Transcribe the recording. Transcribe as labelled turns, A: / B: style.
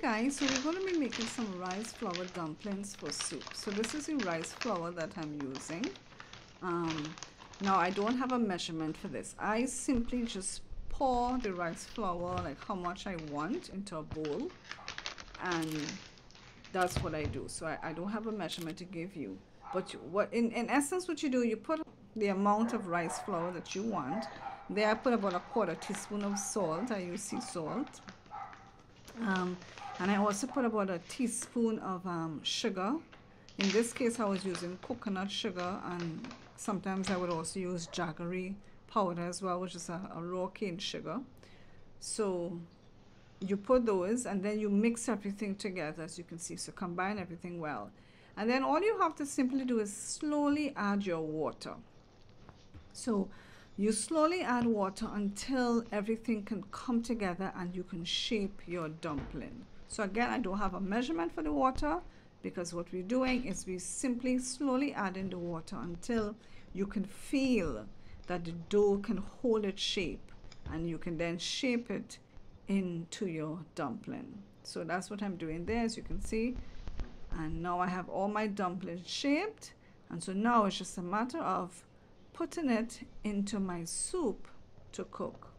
A: guys, so we're going to be making some rice flour dumplings for soup. So this is the rice flour that I'm using. Now I don't have a measurement for this. I simply just pour the rice flour like how much I want into a bowl, and that's what I do. So I don't have a measurement to give you, but what in essence what you do, you put the amount of rice flour that you want. There I put about a quarter teaspoon of salt. I use sea salt. And I also put about a teaspoon of sugar. In this case I was using coconut sugar, and sometimes I would also use jaggery powder as well, which is a raw cane sugar. So you put those and then you mix everything together, as you can see. So combine everything well, and then all you have to simply do is slowly add your water. So you slowly add water until everything can come together and you can shape your dumpling. So again, I don't have a measurement for the water, because what we're doing is we simply slowly add in the water until you can feel that the dough can hold its shape, and you can then shape it into your dumpling. So that's what I'm doing there, as you can see. And now I have all my dumplings shaped, and so now it's just a matter of putting it into my soup to cook.